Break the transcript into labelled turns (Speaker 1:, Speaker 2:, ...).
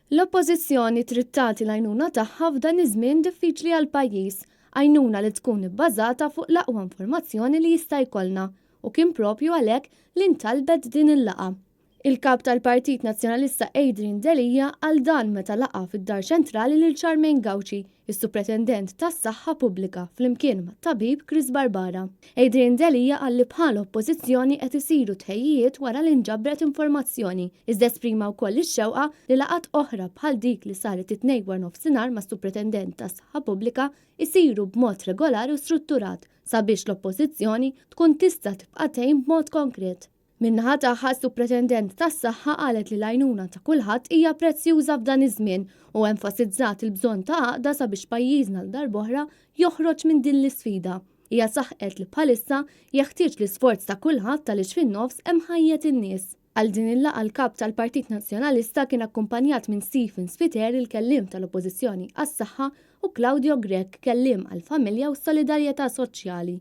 Speaker 1: L-oppożizzjoni trid tagħti l-għajnuna tagħha f'dan iż-żmien diffiċli għall-pajjiż, għajnuna li tkun ibbażata fuq l-aqwa informazzjoni li jista' jkollna u kien proprju għalhekk li ntalbet din il-laqgħa. Il-Kap tal-Partit Nazzjonalista Delija għal dan meta laqa fid-Dar Ċentrali lil Charmaine Gawci, is-Supretendent tas-Saħħa Pubblika flimkien mat-tabib Chris Barbara. Delija qal li bħala oppożizzjoni qed isiru tħejjijiet wara li nġabbret informazzjoni, iżda esprima wkoll ix-xewqa li laqgħat oħra bħal dik li saret it-tnejn war nofsinhar mas-Supretendent tas-Saħħa Pubblika isiru b'mod regolari u strutturat sabiex l-oppożizzjoni tkun tista' tibqa' tgħin b'mod konkret. Min-naħa tagħha s-Supretendent tas-Saħħa qalet li l-għajnuna ta' kulħadd hija prezzjuża f'dan iż-żmien u enfasizzat il-bżonn ta' għaqda sabiex pajjiżna l-darb'oħra joħroġ minn din l-isfida. Hija saħqet li bħalissa jeħtieġ l-isforz ta' kulħadd għaliex fin-nofs hemm ħajjet in-nies. Għal din il-laqgħa l-Kap tal-Partit Nazzjonalista kien akkumpanjat minn Stephen Spiteri il-kelliem tal-Oppożizzjoni għas-Saħħa u Claudio Grech kelliem għall-Familja u s-Solidarjetà Soċjali.